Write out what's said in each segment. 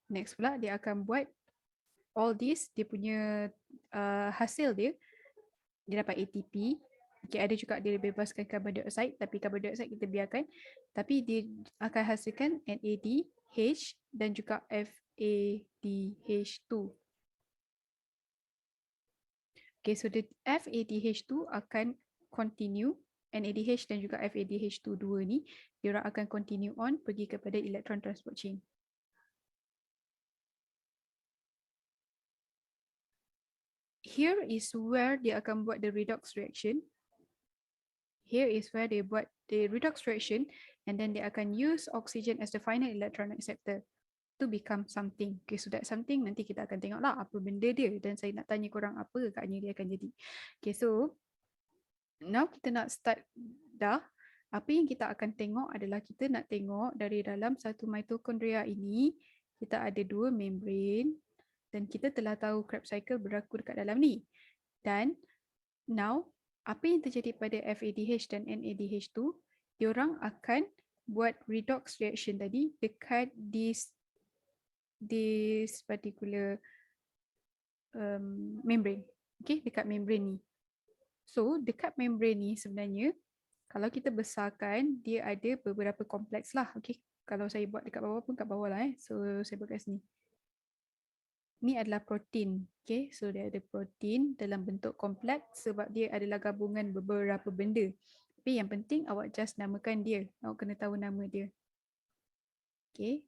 Next pula dia akan buat all this, dia punya hasil dia dapat ATP. Okay, ada juga dia bebaskan carbon dioxide, tapi carbon dioxide kita biarkan. Tapi dia akan hasilkan NADH dan juga FADH2. Okay, so the FADH2 akan continue, NADH dan juga FADH2 dua ni, dia orang akan continue on pergi kepada electron transport chain. Here is where dia akan buat the redox reaction. Here is where they buat the redox reaction, and then they akan use oxygen as the final electron acceptor to become something. Okay, so that something nanti kita akan tengok lah apa benda dia, dan saya nak tanya korang apa agaknya dia akan jadi. Okay, so now kita nak start dah. Apa yang kita akan tengok adalah kita nak tengok dari dalam satu mitokondria ini, kita ada dua membrane dan kita telah tahu Krebs cycle berlaku dekat dalam ni. Dan now, apa yang terjadi pada FADH dan NADH2, diorang akan buat redox reaction tadi dekat this particular membrane. Okay, dekat membrane ni. So, dekat membrane ni sebenarnya, kalau kita besarkan, dia ada beberapa kompleks lah. Okay, kalau saya buat dekat bawah pun kat bawah lah. So, saya buat kat sini. Ni adalah protein. Okay, so dia ada protein dalam bentuk kompleks sebab dia adalah gabungan beberapa benda. Tapi yang penting awak just namakan dia. Awak kena tahu nama dia. Okay.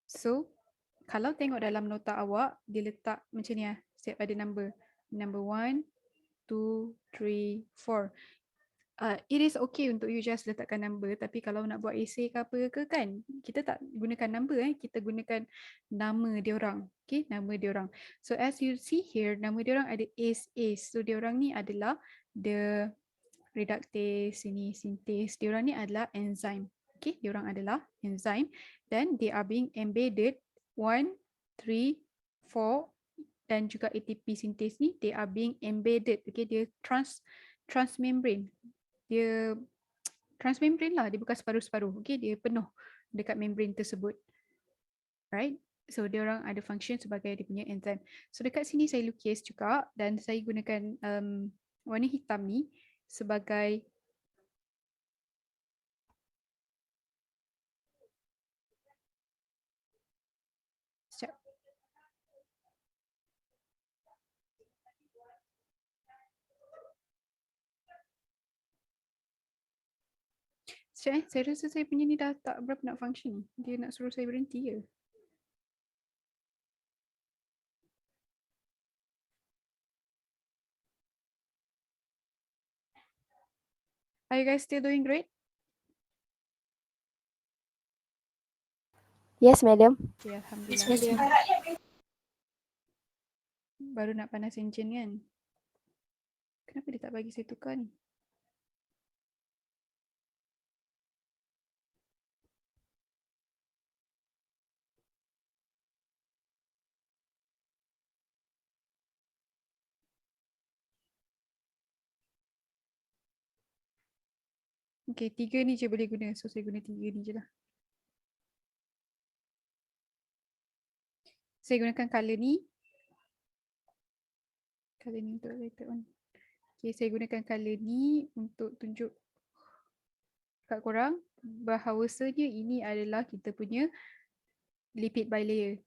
So, kalau tengok dalam nota awak, dia letak macam ni lah. Setiap ada number. Number 1, 2, 3, 4. It is okay untuk you just letakkan number, tapi kalau nak buat essay ke apa ke kan, kita tak gunakan number, kita gunakan nama diorang. Okay, nama diorang. So as you see here, nama diorang ada ACE. So diorang ni adalah the reductase, ini synthase. Diorang ni adalah enzyme. Okay, diorang adalah enzyme dan they are being embedded 1, 3, 4 dan juga ATP synthase ni, they are being embedded. Okay, dia transmembrane. Dia transmembrane lah, dia bukan separuh-separuh. Okay, dia penuh dekat membrane tersebut. Right? So, dia orang ada function sebagai dia punya enzyme. So, dekat sini saya lukis juga dan saya gunakan warna hitam ni sebagai sekejap. Saya rasa saya punya ni dah tak berapa nak function. Dia nak suruh saya berhenti je. Are you guys still doing great? Yes, madam. Okay, alhamdulillah. Baru nak panas enjin kan? Kenapa dia tak bagi saya tukar ni? Okay, 3 ni je boleh guna. So, saya guna 3 ni je lah. Saya gunakan color ni. Color ni untuk later on. Okay, saya gunakan color ni untuk tunjuk kat korang bahawasanya ini adalah kita punya lipid bilayer.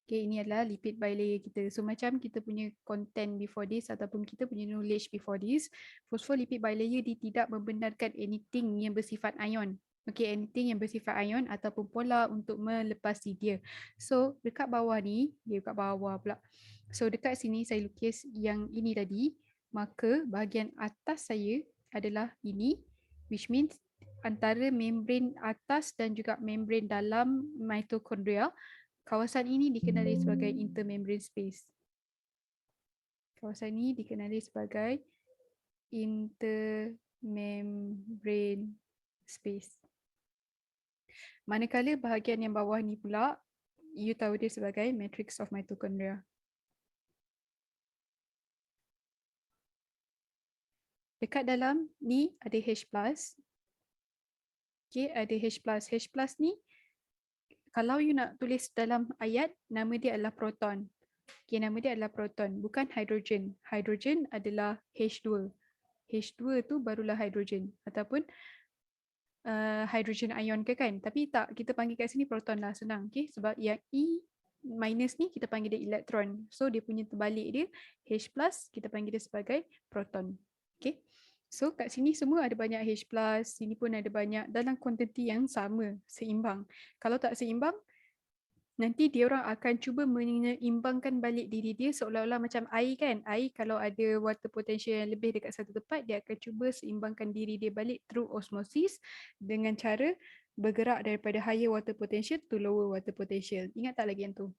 Okay, ini adalah lipid bilayer kita. So, macam kita punya content before this ataupun kita punya knowledge before this, phospholipid bilayer dia tidak membenarkan anything yang bersifat ion. Okay, anything yang bersifat ion ataupun polar untuk melepasi dia. So, dekat bawah ni, dia dekat bawah pula. So, dekat sini saya lukis yang ini tadi, maka bahagian atas saya adalah ini, which means antara membran atas dan juga membran dalam mitokondria. Kawasan ini dikenali sebagai intermembrane space. Kawasan ini dikenali sebagai intermembrane space. Manakala bahagian yang bawah ni pula, you tahu dia sebagai matrix of mitochondria. Dekat dalam ni ada H+. Okay, ada H+. H+ ni kalau you nak tulis dalam ayat, nama dia adalah proton. Okay, nama dia adalah proton, bukan hidrogen. Hidrogen adalah H2. H2 tu barulah hidrogen ataupun hydrogen ion ke kan. Tapi tak, kita panggil kat sini proton lah, senang. Okay, sebab yang E minus ni kita panggil dia elektron. So dia punya terbalik dia H plus, kita panggil dia sebagai proton. Okay. So kat sini semua ada banyak H plus, sini pun ada banyak dalam kuantiti yang sama, seimbang. Kalau tak seimbang, nanti dia orang akan cuba menyeimbangkan balik diri dia seolah-olah macam air kan. Air kalau ada water potential yang lebih dekat satu tempat, dia akan cuba seimbangkan diri dia balik through osmosis dengan cara bergerak daripada higher water potential to lower water potential. Ingat tak lagi yang tu?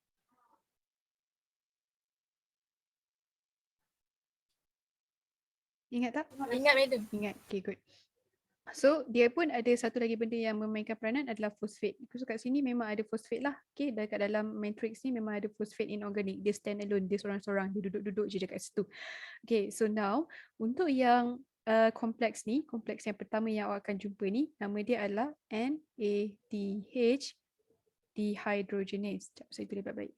Ingat tak? Ingat, madam. Ingat. Okay, good. So dia pun ada satu lagi benda yang memainkan peranan adalah fosfat. So kat sini memang ada fosfat lah. Okay, dekat dalam matrix ni memang ada fosfat inorganik. Dia stand alone, dia seorang-seorang, dia duduk-duduk je dekat situ. Okay, so now untuk yang kompleks ni, kompleks yang pertama yang awak akan jumpa ni, nama dia adalah NADH dehydrogenase. Sekejap, saya tulis baik-baik.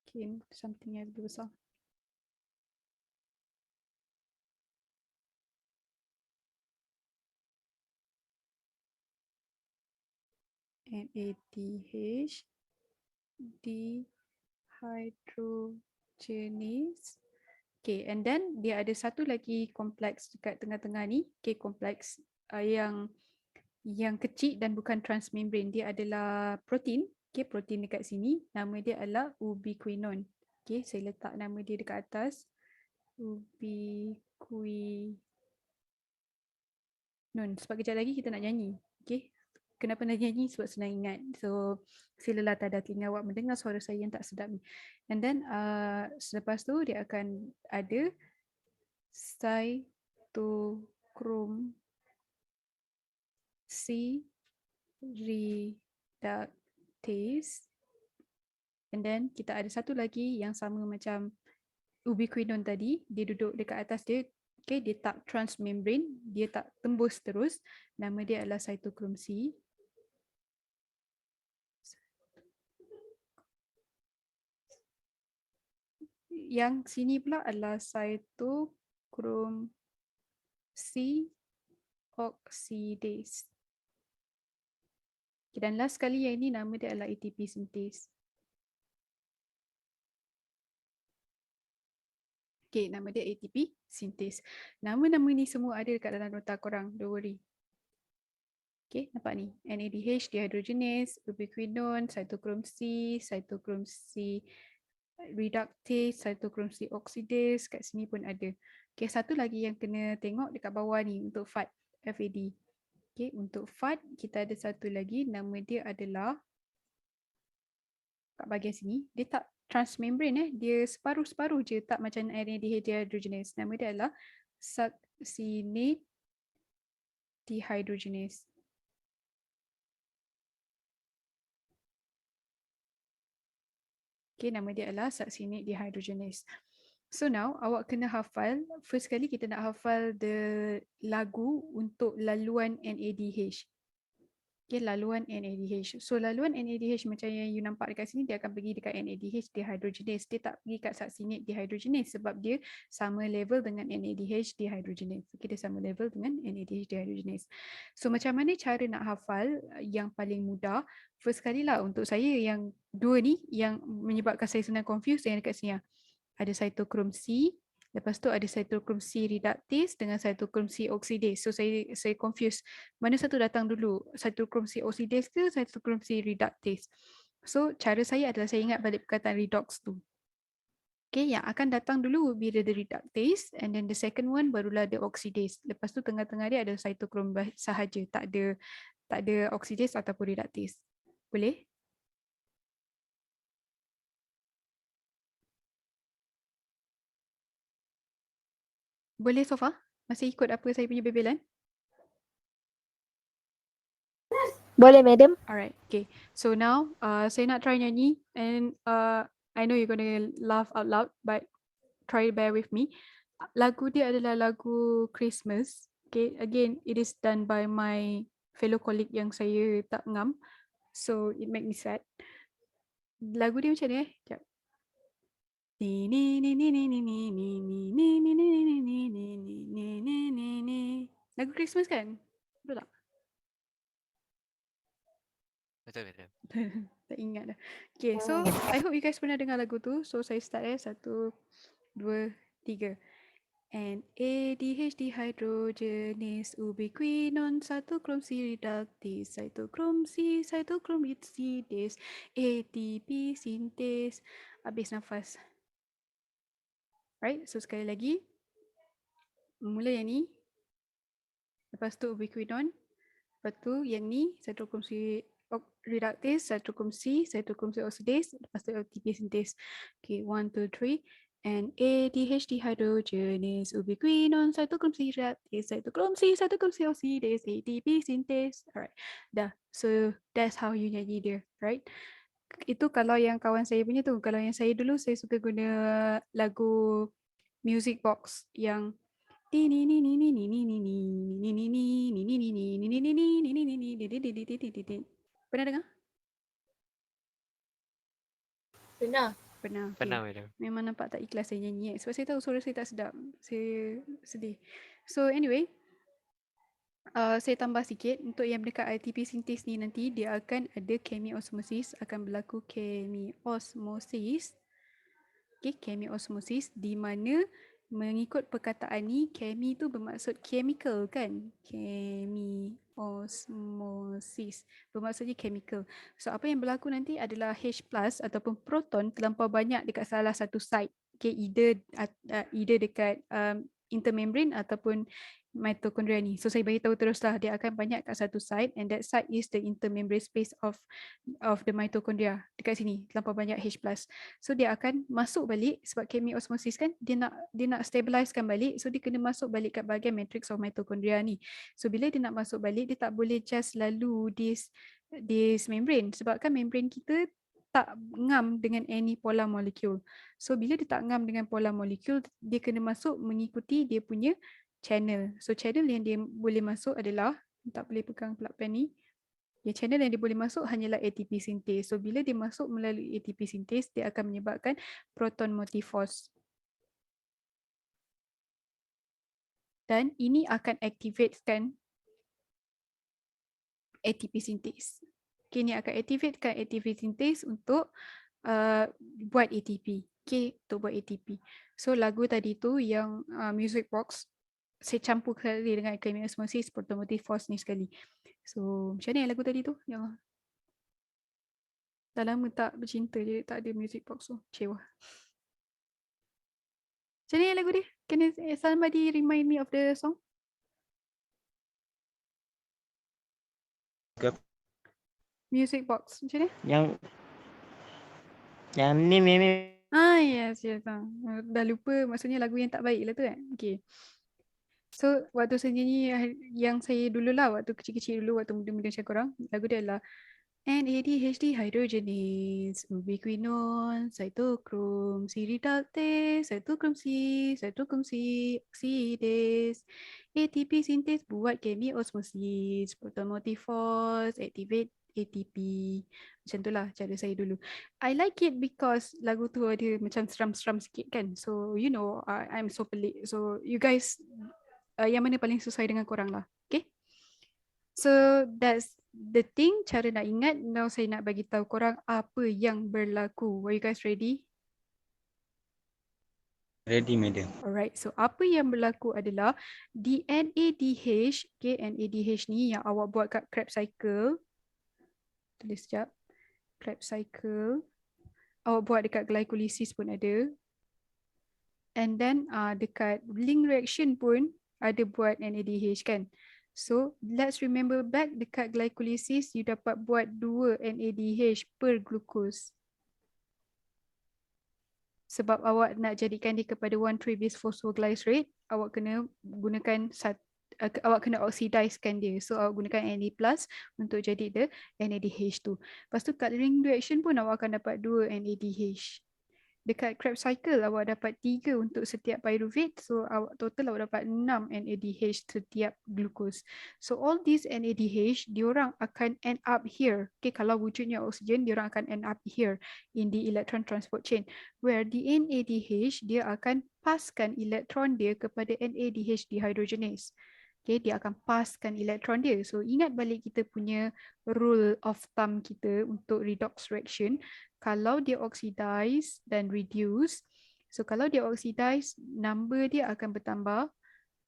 Okay, something yang lebih besar. NADH dehydrogenase. Okay, and then dia ada satu lagi kompleks dekat tengah-tengah ni. Okay, kompleks yang kecil dan bukan transmembrane. Dia adalah protein. Okay, protein dekat sini. Nama dia adalah ubiquinone. Okay, saya letak nama dia dekat atas. Ubiquinone. Sebab kejap lagi kita nak nyanyi. Okay, kenapa nak nyanyi? Sebab senang ingat. So, silalah tanda telinga awak mendengar suara saya yang tak sedap ni. And then, selepas tu dia akan ada cytochrome C reductase. And then kita ada satu lagi yang sama macam ubiquinone tadi, dia duduk dekat atas dia. Okay, dia tak transmembrane, dia tak tembus terus. Nama dia adalah cytochrome C. Yang sini pula adalah cytochrome C oxidase. Okay, dan last sekali yang ini nama dia adalah ATP synthase. Okay, nama dia ATP synthase. Nama-nama ni semua ada dekat dalam nota korang, don't worry. Okay, nampak ni. NADH dehydrogenase, ubiquinone, cytochrome C reductase, cytochrome C oxidase, kat sini pun ada. Okay, satu lagi yang kena tengok dekat bawah ni untuk FAD, FAD. Okay, untuk FAD kita ada satu lagi, nama dia adalah kat bahagian sini, dia tak transmembrane, dia separuh-separuh je, tak macam NADH dehydrogenase. Nama dia adalah succinate dehydrogenase. Okay, nama dia adalah succinate dehydrogenase. So now, awak kena hafal, first kali kita nak hafal the lagu untuk laluan NADH. Okay, laluan NADH. So laluan NADH macam yang you nampak dekat sini, dia akan pergi dekat NADH dehydrogenase. Dia tak pergi kat succinate dehydrogenase sebab dia sama level dengan NADH dehydrogenase. Okay, dia sama level dengan NADH dehydrogenase. So macam mana cara nak hafal yang paling mudah? First kali lah untuk saya yang dua ni yang menyebabkan saya senang confuse yang dekat sini lah. Ada cytochrome C, lepas tu ada cytochrome C reductase dengan cytochrome C oxidase. So saya confuse. Mana satu datang dulu? Cytochrome C oxidase ke cytochrome C reductase? So cara saya adalah saya ingat balik perkataan redox tu. Okay, yang akan datang dulu will be the reductase and then the second one barulah the oxidase. Lepas tu tengah-tengah dia ada cytochrome sahaja, tak ada oxidase ataupun reductase. Boleh? Boleh so far? Masih ikut apa saya punya bebelan? Boleh, madam. Alright, okay. So now, saya nak try nyanyi and I know you're gonna laugh out loud, but try bear with me. Lagu dia adalah lagu Christmas. Okay, again, it is done by my fellow colleague yang saya tak ngam. So it make me sad. Lagu dia macam ni Sekejap. Lagu Christmas kan? Betul tak? Betul betul. Tak ingat dah. Okay, so I hope you guys pernah dengar lagu tu. So saya start 1, 2, 3. And ADH dehydrogenase ubiquinon cytochrome C reductase cytochrome C cytochrome oxidase ATP sintase. Habis nafas. Right, so sekali lagi. Mula yang ni. Lepas tu ubiquinon. Lepas tu yang ni cytochrome C reductase, cytochrome C oxidase, lepas tu ATP sintase. Okay, 1, 2, 3. And ADH dehydrogenase ubiquinon cytochrome C reductase, cytochrome C oxidase, ATP sintase. Alright, dah. So that's how you nyanyi dia, right? Itu kalau yang kawan saya punya tu. Kalau yang saya dulu, saya suka guna lagu music box yang pernah dengar? Pernah. Pernah. Okay. Pernah madam. Memang nampak tak ikhlas saya nyanyi. Sebab saya tahu suara saya tak sedap. Saya sedih. So anyway, saya tambah sikit untuk yang dekat ATP sintase ni nanti dia akan ada chemiosmosis, akan berlaku chemiosmosis. Okay, chemiosmosis di mana mengikut perkataan ni chemi tu bermaksud chemical kan? Chemiosmosis bermaksudnya chemical. So apa yang berlaku nanti adalah H+ ataupun proton terlampau banyak dekat salah satu site. Okay, either dekat intermembrane ataupun mitokondria ni. So saya bagi tahu teruslah, dia akan banyak kat satu site and that site is the intermembrane space of the mitochondria. Dekat sini terlampau banyak H+. So dia akan masuk balik sebab chemiosmosis kan, dia nak stabilizekan balik, so dia kena masuk balik kat bahagian matrix of mitochondria ni. So bila dia nak masuk balik, dia tak boleh just lalu this membrane sebab kan membrane kita tak ngam dengan any polar molecule. So bila dia tak ngam dengan polar molecule, dia kena masuk mengikuti dia punya channel. So channel yang dia boleh masuk adalah, tak boleh pegang plug pen ni. Ya, channel yang dia boleh masuk hanyalah ATP sintase. So bila dia masuk melalui ATP sintase, dia akan menyebabkan proton motifos. Dan ini akan activatekan ATP sintase. Okay, ini akan activatekan ATP sintase untuk buat ATP. Okay, untuk buat ATP. So lagu tadi tu yang music box, saya campur sekali dengan chemiosmosis, proton motifos ni sekali. So macam mana lagu tadi tu? Yang dah lama tak bercinta jadi tak ada music box tu. Kecewa. Macam mana lagu dia? Can somebody remind me of the song? Music box. Macam mana? Yang ni. Yes. Dah lupa, maksudnya lagu yang tak baik lah tu kan? Okay. So, waktu saya nyanyi yang saya dulu lah, waktu kecil-kecil dulu, waktu muda-muda macam korang, lagu dia adalah NADH dehydrogenase ubiquinon cytochrome C reductase cytochrome C oxidase ATP sintase buat chemiosmosis proton motifos activate ATP. Macam tu lah cara saya dulu. I like it because lagu tu ada macam seram-seram sikit kan. So you know, I'm so pelik. So you guys, yang mana paling sesuai dengan korang lah. Okay. So that's the thing, cara nak ingat. Now saya nak bagi tahu korang apa yang berlaku. Are you guys ready? Ready, madam. Alright, so apa yang berlaku adalah di NADH, okay, NADH ni yang awak buat kat Krebs cycle. Tulis sekejap. Krebs cycle. Awak buat dekat glycolysis pun ada. And then dekat link reaction pun ada buat NADH kan. So let's remember back dekat glycolysis you dapat buat 2 NADH per glucose. Sebab awak nak jadikan dia kepada 1,3-bis phosphoglycerate, awak kena gunakan awak kena oxidizekan dia. So awak gunakan Na+ untuk jadi the NADH tu. Lepas tu kat link reaction pun awak akan dapat 2 NADH. Dekat Krebs cycle awak dapat 3 untuk setiap pyruvate. So awak total awak dapat 6 NADH setiap glucose. So all these NADH diorang akan end up here. Okay, kalau wujudnya oksigen diorang akan end up here in the electron transport chain, where the NADH dia akan paskan elektron dia kepada NADH dehydrogenase. Okay, dia akan paskan elektron dia. So ingat balik kita punya rule of thumb kita untuk redox reaction. Kalau dia oxidize dan reduce, so kalau dia oxidize, number dia akan bertambah.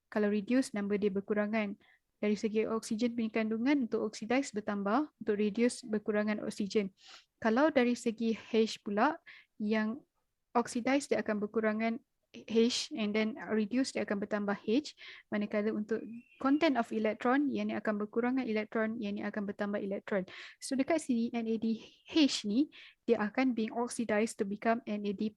Kalau reduce, number dia berkurangan. Dari segi oksigen punya kandungan, untuk oxidize bertambah, untuk reduce berkurangan oksigen. Kalau dari segi H pula, yang oxidize dia akan berkurangan H, and then reduce dia akan bertambah H, manakala untuk content of electron, yang ni akan berkurangan elektron, yang ni akan bertambah elektron. So dekat sini NADH ni dia akan being oxidized to become NAD+.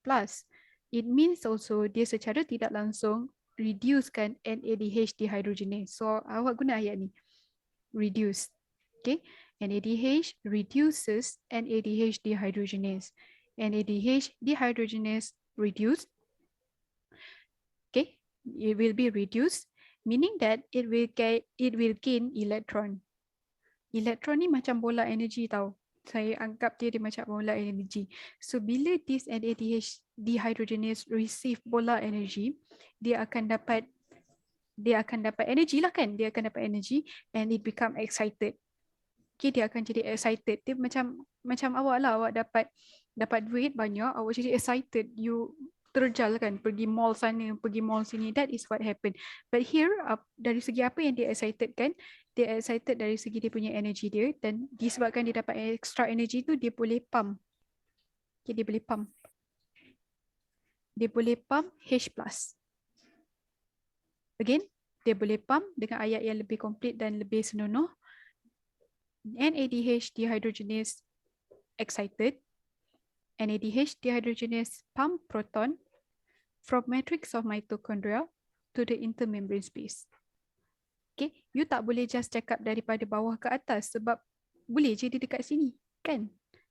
It means also dia secara tidak langsung reducekan NADH dehydrogenase. So awak guna ayat ni, reduce. Okay, NADH reduces NADH dehydrogenase. NADH dehydrogenase reduced. Okay, it will be reduced, meaning that it will gain electron. Elektron ni macam bola energi tau. Saya anggap dia macam bola energi. So bila this NADH dehydrogenase receive bola energi, dia akan dapat energi lah kan? Dia akan dapat energi and it become excited. Okay, dia akan jadi excited. Dia macam awak lah, awak dapat duit banyak, awak jadi excited. You terjal kan, pergi mall sana, pergi mall sini. That is what happened. But here, dari segi apa yang dia excited kan? Dia excited dari segi dia punya energi dia, dan disebabkan dia dapat extra energi tu, dia boleh pump. Okay, dia boleh pump. Dia boleh pump H+. Again, dia boleh pump dengan ayat yang lebih komplit dan lebih senonoh. NADH dehydrogenase excited. NADH dehydrogenase pump proton from matrix of mitochondria to the intermembrane space. Okay, you tak boleh just cakap daripada bawah ke atas, sebab boleh je dia dekat sini, kan?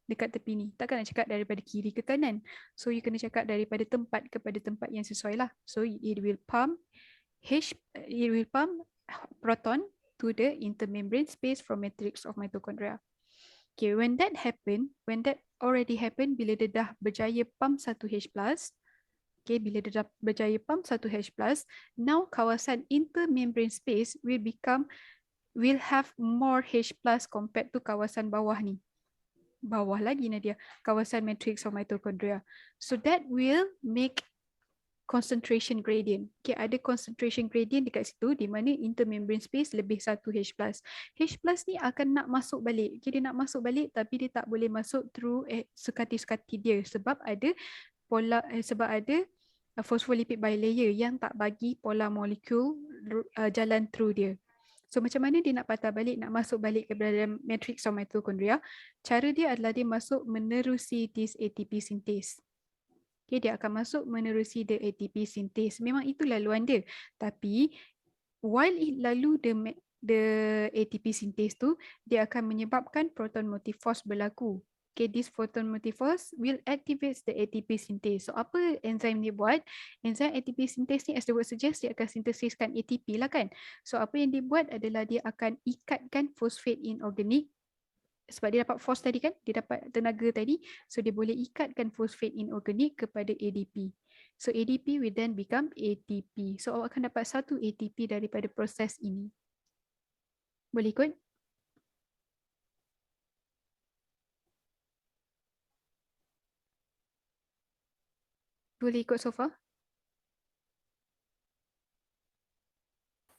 Dekat tepi ni. Takkan nak cakap daripada kiri ke kanan. So you kena cakap daripada tempat kepada tempat yang sesuai lah. So it will pump proton to the intermembrane space from matrix of mitochondria. Okay, when that already happen, bila dia dah berjaya pump 1H+, okay, bila dia dah berjaya pump 1H+, now kawasan intermembrane space will have more H+ compared to kawasan bawah ni. Bawah lagi Nadia, kawasan matrix of mitochondria. So that will make concentration gradient. Okay, ada concentration gradient dekat situ di mana intermembrane space lebih 1H+. H+ ni akan nak masuk balik. Okay, dia nak masuk balik tapi dia tak boleh masuk through sekati-sekati dia sebab ada phospholipid bilayer yang tak bagi polar molecule jalan through dia. So macam mana dia nak patah balik, nak masuk balik ke dalam matrix of mitochondria? Cara dia adalah dia masuk menerusi this ATP synthase. Okay, dia akan masuk menerusi the ATP synthase. Memang itu laluan dia. Tapi while it lalu the ATP synthase tu, dia akan menyebabkan proton motif force berlaku. Okay, this proton motif force will activate the ATP synthase. So apa enzim ni buat? Enzim ATP synthase ni, as the word suggest, dia akan sintesiskan ATP lah kan. So apa yang dia buat adalah dia akan ikatkan fosfat inorganik. Sebab dia dapat force tadi kan, dia dapat tenaga tadi, so dia boleh ikatkan fosfat inorganik kepada ADP. So ADP will then become ATP. So awak akan dapat satu ATP daripada proses ini. Boleh ikut? Boleh ikut so far?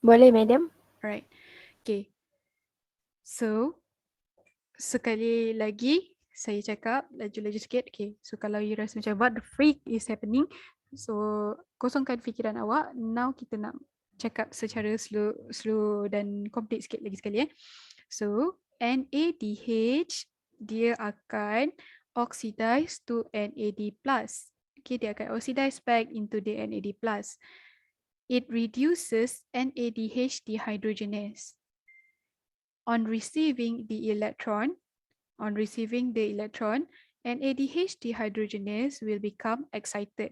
Boleh, madam. Alright. Okay. So sekali lagi saya cakap laju-laju sikit. Okay, so kalau you rasa macam what the freak is happening, so kosongkan fikiran awak. Now kita nak cakap secara slow dan complete sikit lagi sekali. So NADH dia akan oxidize to NAD+. Okay, dia akan oxidize back into the NAD+. It reduces NADH dehydrogenase. On receiving the electron, NADH dehydrogenase will become excited.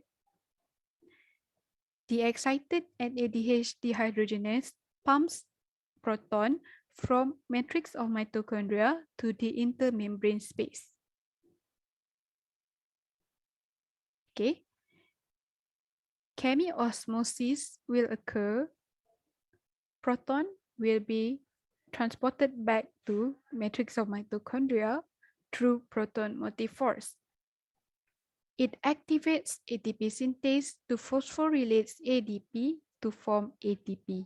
The excited NADH dehydrogenase pumps proton from matrix of mitochondria to the intermembrane space. Okay. Chemiosmosis will occur. Proton will be transported back to matrix of mitochondria through proton motive force. It activates ATP synthase to phosphorylate ADP to form ATP.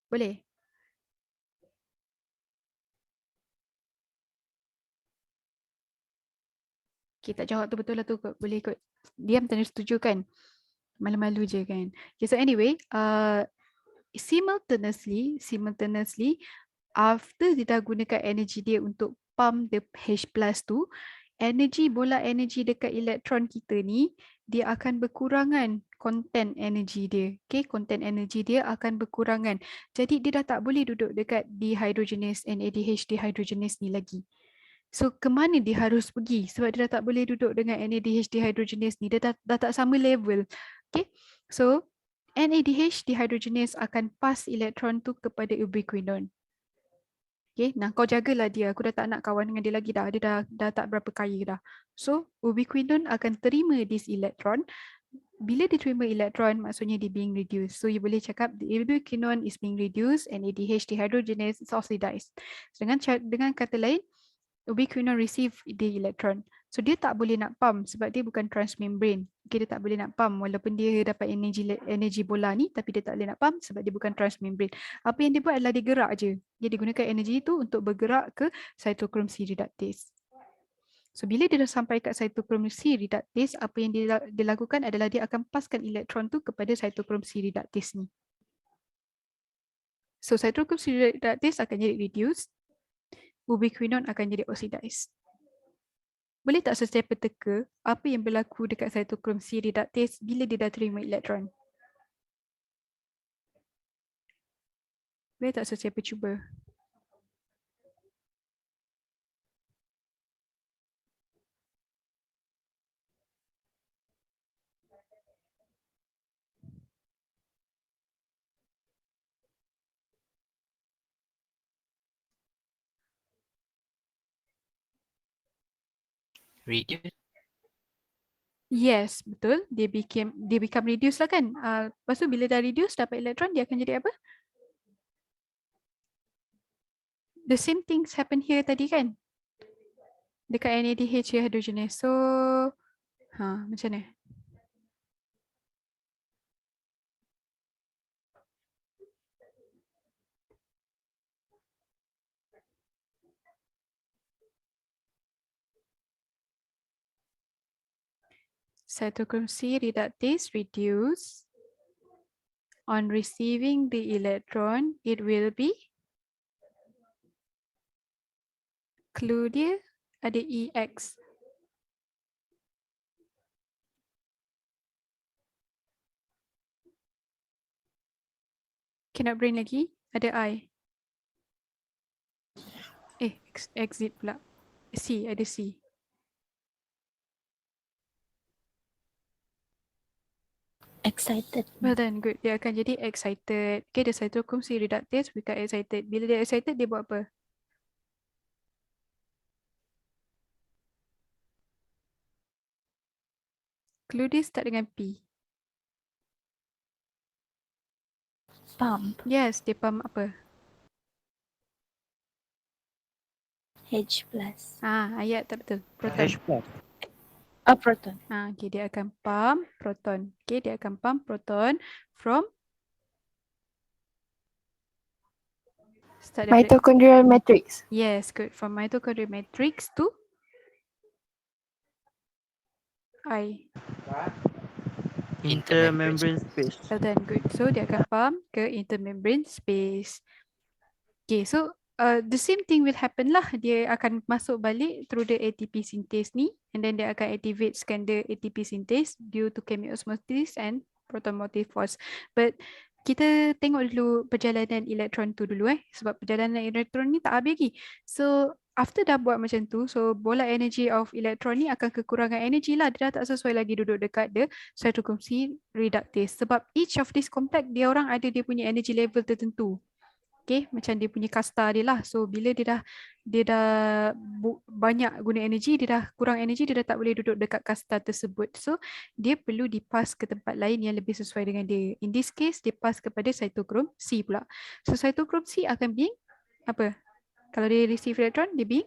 Boleh? Okay, tak jawab tu betul lah tu kot. Boleh kot. Diam tanda setuju kan? Malu-malu je kan? Okay, so anyway, simultaneously, after dia dah gunakan energy dia untuk pump the H plus tu, bola energi dekat elektron kita ni, dia akan berkurangan content energy dia. Okay, content energy dia akan berkurangan. Jadi dia dah tak boleh duduk dekat dehydrogenase, NADH dehydrogenase ni lagi. So ke mana dia harus pergi? Sebab dia dah tak boleh duduk dengan NADH dehydrogenase ni. Dia dah tak sama level. Okay, so NADH dehydrogenase akan pass elektron tu kepada ubiquinone. Okay, nah kau jagalah dia. Aku dah tak nak kawan dengan dia lagi dah. Dia dah tak berapa kaya dah. So ubiquinone akan terima this electron. Bila dia terima elektron, maksudnya dia being reduced. So you boleh cakap the ubiquinone is being reduced and NADH dehydrogenase is oxidized. Dengan kata lain, ubiquinone receive the electron. So dia tak boleh nak pump sebab dia bukan transmembrane. Okay, dia tak boleh nak pump walaupun dia dapat energi bola ni, tapi dia tak boleh nak pump sebab dia bukan transmembrane. Apa yang dia buat adalah dia gerak je. Dia digunakan energi itu untuk bergerak ke cytochrome C reductase. So bila dia dah sampai kat cytochrome C reductase, apa yang dia lakukan adalah dia akan paskan elektron tu kepada cytochrome C reductase ni. So cytochrome C reductase akan jadi reduced, ubiquinone akan jadi oxidized. Boleh tak secara peteka apa yang berlaku dekat cytochrome C reductase bila dia dah terima elektron? Boleh tak sesiapa cuba? Reduce. Yes, betul. Dia become reduce lah kan. Lepas tu bila dah reduce dapat elektron, dia akan jadi apa? The same things happen here tadi kan? Dekat NADH dehydrogenase. So, macam mana? Cytochrome C reductase reduce. On receiving the electron, it will be clue dia ada EX. Cannot brain lagi, ada I. Exit pula. C, ada C. Excited. Well done, good. Dia akan jadi excited. Okay, the cytochrome C reductase become excited. Bila dia excited, dia buat apa? Clue dia start dengan P. Pump. Yes, dia pump apa? H plus. Ayat tak betul. Proton. H plus. Proton. Okay, dia akan pump proton. Okay, dia akan pump proton from start daripada, Mitochondrial matrix. yes, good. From mitochondrial matrix to I. Intermembrane space. Well done, good. So dia akan pump ke intermembrane space. Okay, so the same thing will happen lah. Dia akan masuk balik through the ATP synthase ni, and then dia akan activate the ATP synthase due to chemiosmosis and proton motive force. But kita tengok dulu perjalanan elektron tu dulu sebab perjalanan elektron ni tak habis lagi. So after dah buat macam tu, so bola energy of electron ni akan kekurangan energy lah. Dia dah tak sesuai lagi duduk dekat the cytochrome C reductase. Sebab each of this complex, dia orang ada dia punya energy level tertentu. Okay, macam dia punya kasta dia lah. So bila dia dah banyak guna energi, dia dah kurang energi, dia dah tak boleh duduk dekat kasta tersebut. So dia perlu dipas ke tempat lain yang lebih sesuai dengan dia. In this case, dia pas kepada cytochrome C pula. So cytochrome C akan being apa? Kalau dia receive electron, dia being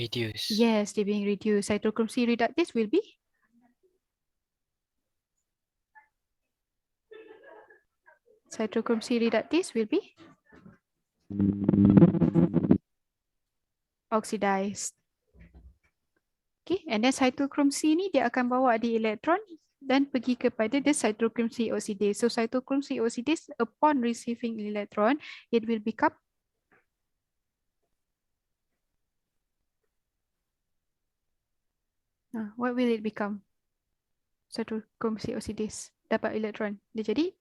Reduce. yes, dia being reduced. Cytochrome C reductase will be cytochrome C reductase will be oxidized. Okay, and then cytochrome C ni dia akan bawa di elektron dan pergi kepada the cytochrome C oxidase. So cytochrome C oxidase upon receiving electron, it will become what will it become? Cytochrome C oxidase dapat elektron. Dia jadi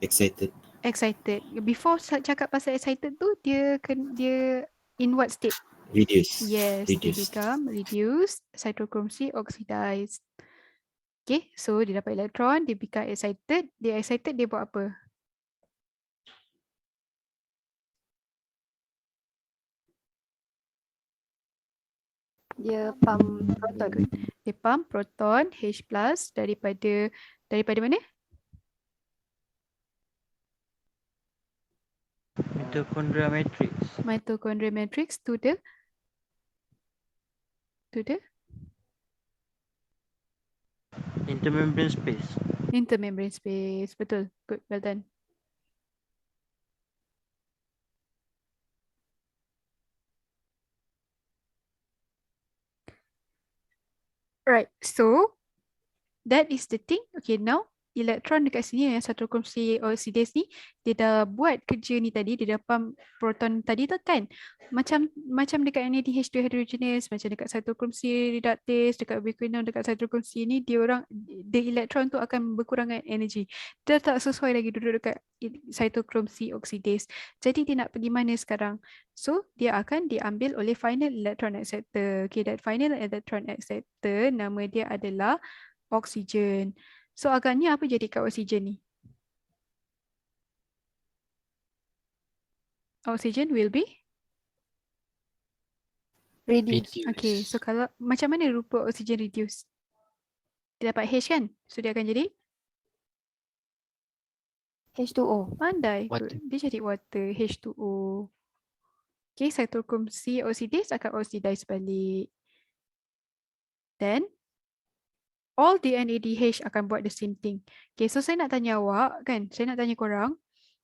Excited. excited. Before cakap pasal excited tu, dia in what state? Reduce. Yes, they Reduced. become reduced, cytochrome C oxidized. Okay, so dia dapat elektron, dia become excited. Dia excited, dia buat apa? Dia pump proton. Good. Dia pump proton H plus daripada mana? Mitochondria matrix. Mitochondria matrix to the Intermembrane space. intermembrane space. Betul. Good. Well done. Right. So that is the thing. Okay, now elektron dekat sini yang cytochrome C oxidase ni, dia dah buat kerja ni tadi, dia dah pump proton tadi tu kan. Macam dekat NADH dehydrogenase, macam dekat cytochrome C reductase, dekat ubiquinone, dekat cytochrome C ni, the elektron tu akan berkurangan energi. Dia tak sesuai lagi duduk dekat cytochrome C oxidase. Jadi dia nak pergi mana sekarang? So dia akan diambil oleh final electron acceptor. Okay, that final electron acceptor nama dia adalah oksigen. So agaknya apa jadi kat oksigen ni? Oksigen will be? Reduce. Okay, so kalau macam mana rupa oksigen reduce? Dia dapat H kan? So dia akan jadi? H2O. Pandai. Water. Good. Dia jadi water, H2O. Okay, cytochrome C oxidase akan oxidize balik. Then, all the NADH akan buat the same thing. Okay, so saya nak tanya awak kan, saya nak tanya korang,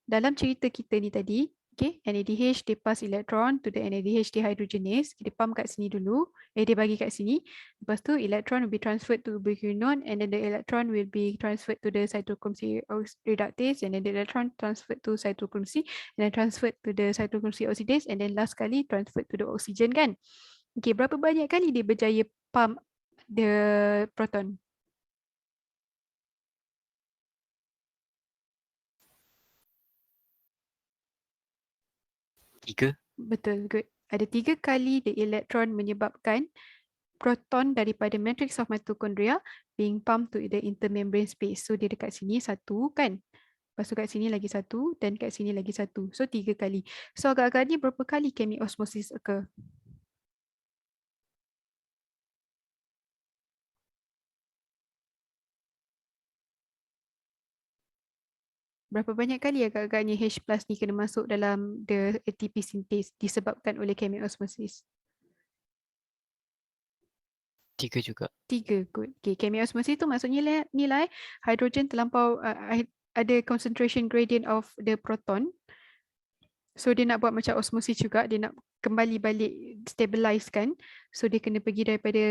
dalam cerita kita ni tadi, okay, NADH dia pass electron to the NADH dehydrogenase, dia pump kat sini dulu, dia bagi kat sini, lepas tu electron will be transferred to ubiquinone and then the electron will be transferred to the cytochrome C reductase and then the electron transferred to cytochrome C and then transferred to the cytochrome C oxidase and then last kali transferred to the oxygen kan. Okay, berapa banyak kali dia berjaya pump the proton? Tiga. Betul, good. Ada 3 kali the electron menyebabkan proton daripada matrix of mitochondria being pumped to the intermembrane space. So dia dekat sini satu kan. Lepas tu kat sini lagi satu dan kat sini lagi satu. So 3 kali. So agak-agaknya berapa kali chemiosmosis occur? Berapa banyak kali agak-agaknya H plus ni kena masuk dalam the ATP synthase disebabkan oleh chemiosmosis? 3 juga. 3, good. Okay, chemiosmosis tu maksudnya nilai hidrogen terlampau ada concentration gradient of the proton. So dia nak buat macam osmosis juga, dia nak kembali balik stabilize kan. So dia kena pergi daripada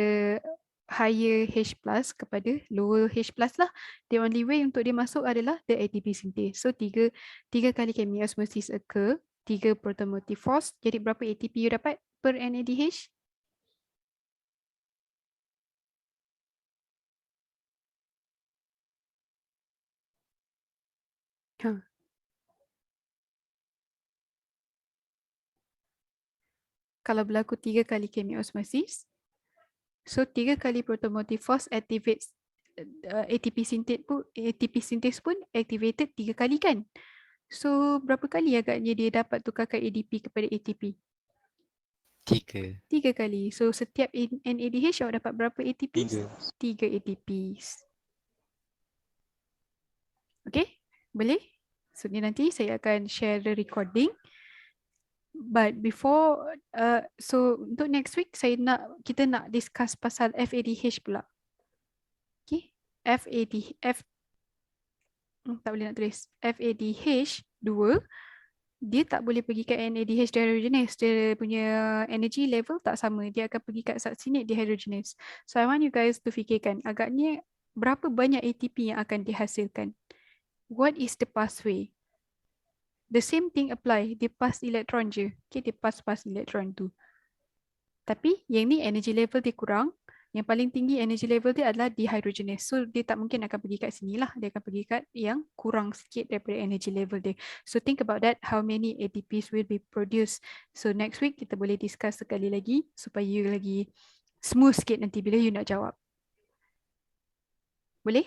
higher H plus kepada lower H plus lah. The only way untuk dia masuk adalah the ATP synthase. So 3 kali chemiosmosis occur, 3 proton motive force. Jadi berapa ATP you dapat per NADH? Ha. Kalau berlaku 3 kali chemiosmosis, so 3 kali protomotive force activates ATP synthase pun activated 3 kali kan. So berapa kali agaknya dia dapat tukarkan ADP kepada ATP? 3. 3 kali. So setiap NADH awak dapat berapa ATPs? 3. 3 ATPs. Okay, boleh? So ni nanti saya akan share the recording. But before, so untuk next week kita nak discuss pasal FADH pula. Okay, tak boleh nak tulis. FADH 2, dia tak boleh pergi kat NADH dehydrogenase. Dia punya energy level tak sama. Dia akan pergi kat succinate dehydrogenase. So I want you guys to fikirkan agaknya berapa banyak ATP yang akan dihasilkan. What is the pathway? The same thing apply. Dia pass elektron je. Okay, dia pass elektron tu. Tapi yang ni energy level dia kurang. Yang paling tinggi energy level dia adalah dehydrogenase. So dia tak mungkin akan pergi kat sini lah. Dia akan pergi kat yang kurang sikit daripada energy level dia. So think about that. How many ATPs will be produced. So next week kita boleh discuss sekali lagi. Supaya you lagi smooth sikit nanti bila you nak jawab. Boleh?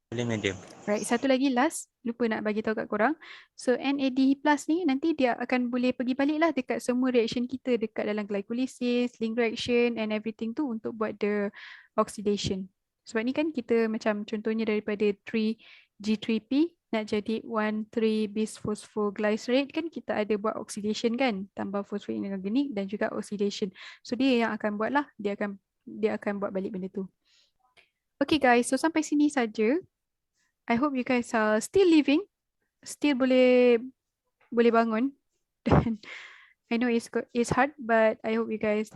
Boleh, madam. Right, satu lagi last, lupa nak bagi tahu kat korang. So NAD plus ni nanti dia akan boleh pergi balik lah dekat semua reaction kita dekat dalam glycolysis, link reaction and everything tu untuk buat the oxidation. Sebab ni kan kita macam contohnya daripada 3G3P nak jadi 1,3-bisphosphoglycerate kan kita ada buat oxidation kan, tambah fosfat inorganik dan juga oxidation. So dia yang akan buat lah, dia akan buat balik benda tu. Okay guys, so sampai sini saja. I hope you guys are still living, still boleh bangun. I know it's hard, but I hope you guys